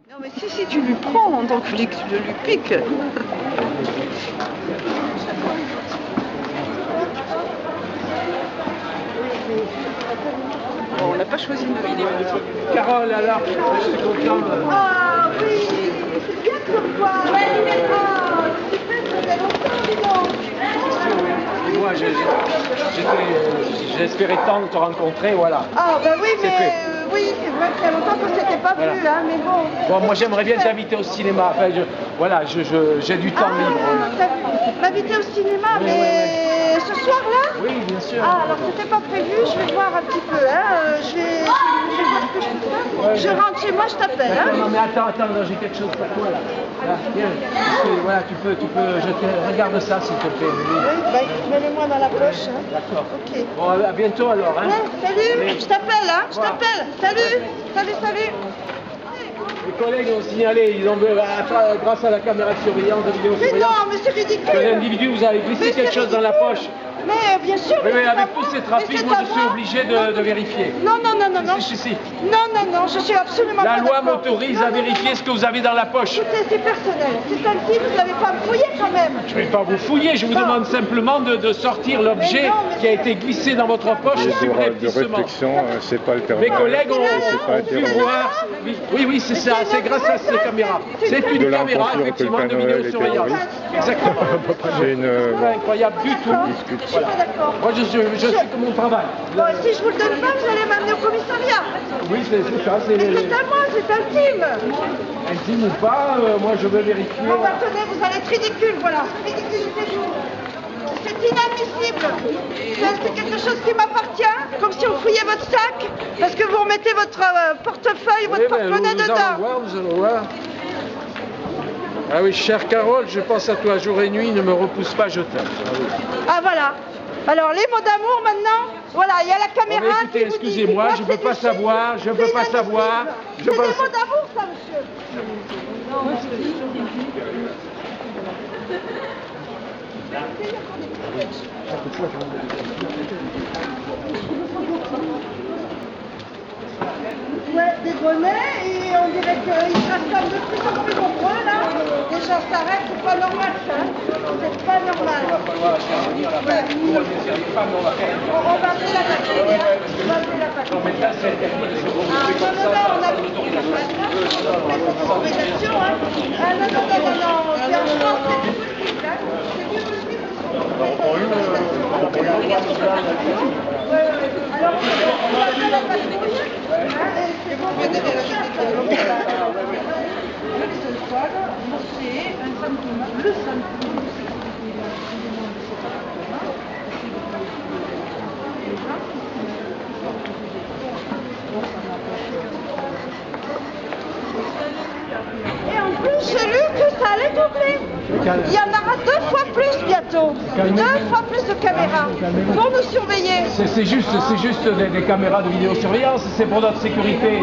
Non mais si tu lui prends en tant que flic, tu lui piques. Bon, on n'a pas choisi de vidéo. Carole, alors, je suis content. Ah oui, c'est bien comme toi. Ah, super, ça fait longtemps, dis donc. Moi, j'espérais tant te rencontrer, voilà. Ah bah oui, C'est mais fait. oui, c'est vrai que ça fait longtemps qu'on ne s'était pas Voilà. vu, hein, mais bon. Bon, moi, j'aimerais bien t'inviter au cinéma. Enfin, voilà, j'ai du temps libre. M'inviter au cinéma, mais ce soir-là? Oui, bien sûr. Ah, alors c'était pas prévu, je vais voir un petit peu, hein. Je vais voir ce que je peux faire. Je rentre chez moi, je t'appelle, hein. Non, mais attends, non, j'ai quelque chose pour toi, là. Là, viens. Parce que, voilà, tu peux, regarde ça, s'il te plaît. Oui, bah, mets-le-moi dans la poche, hein. D'accord. Ok. Bon, à bientôt, alors, hein. Ouais, salut, Allez. je t'appelle, hein, je t'appelle. Salut, salut. Les collègues ont signalé, ils ont vu, grâce à la caméra de surveillance, de Mais vidéosurveillance, non, mais c'est que ridicule. l'individu vous avez glissé Mais quelque c'est chose dans la ridicule. poche. Mais bien sûr. Oui, mais c'est avec à tous moi. ces Mais trafics, c'est moi à je suis moi. obligé de vérifier. Non. Je suis absolument La pas loi d'accord. m'autorise à vérifier ce que vous avez dans la poche. Écoutez, c'est personnel. C'est ainsi, vous n'avez pas me fouiller quand même. Je ne vais pas vous fouiller, je vous Non. demande simplement de sortir l'objet Mais non, mais qui a c'est- été glissé dans votre poche Mais De subrepticement. réflexion, c'est pas le terme. Mes collègues ont C'est pu pas voir. Oui, c'est ça, c'est grâce à ces caméras. C'est De une là, on caméra, conclut que le effectivement, Père de Noël était vidéosurveillance. terroriste. Exactement. C'est une. C'est pas incroyable du tout. Je suis pas d'accord. Moi, je sais que mon travail. Bon, si je vous le donne pas, vous allez m'amener au commissariat. Oui, c'est ça, c'est Mais c'est à moi, c'est intime. intime ou pas, moi je veux vérifier. Bon, bah, tenez, vous allez être ridicule, voilà. Ridiculité vous. C'est inadmissible. C'est quelque chose qui m'appartient, comme si on fouillait votre sac, parce que vous remettez votre portefeuille, votre porte-monnaie nous allons dedans. voir, nous allons voir. Ah oui, chère Carole, je pense à toi jour et nuit, ne me repousse pas, je t'aime. Ah oui. Ah voilà. Alors les mots d'amour maintenant, voilà, il y a la Bon, caméra. mais écoutez, qui vous dit, excusez-moi, moi, je c'est peux pas du savoir, cynisme, je peux c'est pas savoir, inadmissible. je C'est peux- des mots d'amour, ça, monsieur. Ouais, des bonnets, et on dirait qu'ils se rassemblent de plus en plus nombreux, là. Les gens s'arrêtent, c'est pas normal, ça. C'est pas normal. Ouais. On va appeler la patrouille, hein. On va appeler la patrouille. Non, on a pris l'autorisation, hein. Ah non, c'est en France, c'est plus possible, hein. C'est plus possible. Ouais. Alors, on va appeler la patrouille, hein, et c'est bon, on va donner la le symptôme. Et en plus, j'ai lu que ça allait doubler. Il y en aura 2 fois plus bientôt. 2 fois plus de caméras pour nous surveiller. C'est juste des caméras de vidéosurveillance, c'est pour notre sécurité.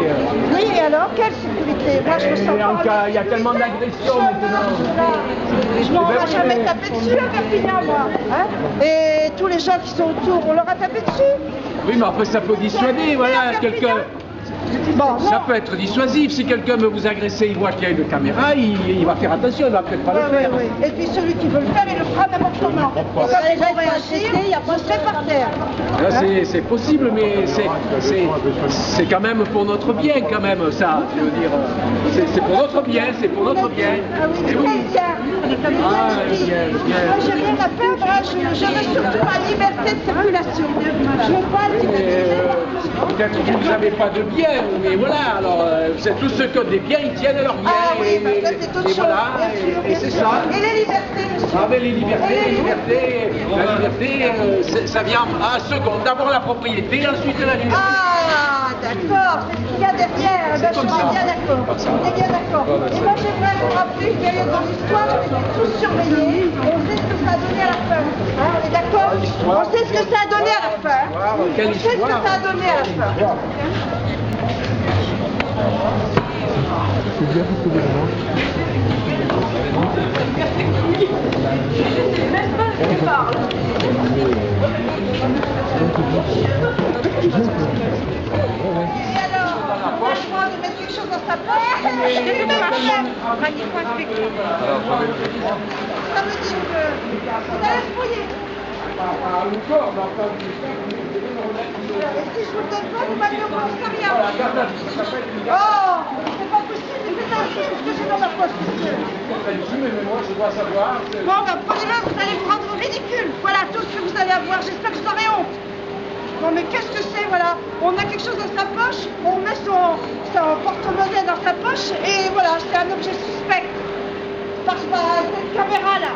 Oui, et alors, quelle sécurité? Moi, je me sens Et en pas cas, en il y a tellement d'agressions maintenant. Je m'en ai jamais tapé dessus à Perpignan, moi. Hein, et tous les gens qui sont autour, on leur a tapé dessus. Oui, mais après ça peut dissuader, voilà, quelqu'un. Bon, Ça non. peut être dissuasif. Si quelqu'un veut vous agresser, il voit qu'il y a une caméra, il va faire attention, il va peut-être pas le faire. Oui. Et puis celui qui veut le faire, il le fera n'importe comment. Quand ils vont réagir, vous serez par terre. Là, c'est possible, mais c'est quand même pour notre bien, quand même, ça. Je veux dire, c'est pour notre bien, c'est pour notre bien. Ah oui, Et oui. bien. Ah, bien. Moi, j'ai rien à perdre, hein. Je veux surtout ma liberté de circulation. Je veux pas le Peut-être que vous n'avez pas de bien, mais voilà, alors vous êtes tous ceux qui ont des biens, ils tiennent à leurs biens. Ah oui, mais ça c'est autre et chose, voilà, bien sûr. et c'est ça. Et les libertés, monsieur. Ah mais la liberté, ça vient à seconde. D'abord la propriété, ensuite la liberté. Ah, d'accord, c'est ce qu'il y a derrière. Ben, je comme suis ça. bien d'accord. Comme ça. On est bien d'accord. Et moi, j'aimerais vous rappeler qu'il y a eu dans l'histoire, on était tous surveillés. On sait ce que ça a donné à la fin. Hein, on est d'accord? l'histoire. On sait ce que ça a donné à la fin. Quelle On sait ce que histoire? ça a donné à la fin. Et alors, on a le droit de mettre quelque chose dans sa poche. Je ne sais pas. Magnifique inspecteur. Ça veut dire que vous allez se fouiller. Et si je vous le donne pas, vous m'allez au commissariat. Oh, c'est pas possible, c'est ainsi ce que j'ai dans ma poche, monsieur. Bon, ben prenez-le, vous allez vous rendre ridicule. Voilà tout ce que vous allez avoir, j'espère que vous aurez honte. Non mais qu'est-ce que c'est, voilà. On a quelque chose dans sa poche, on met son porte-monnaie dans sa poche, et voilà, c'est un objet suspect. Parce que cette caméra là,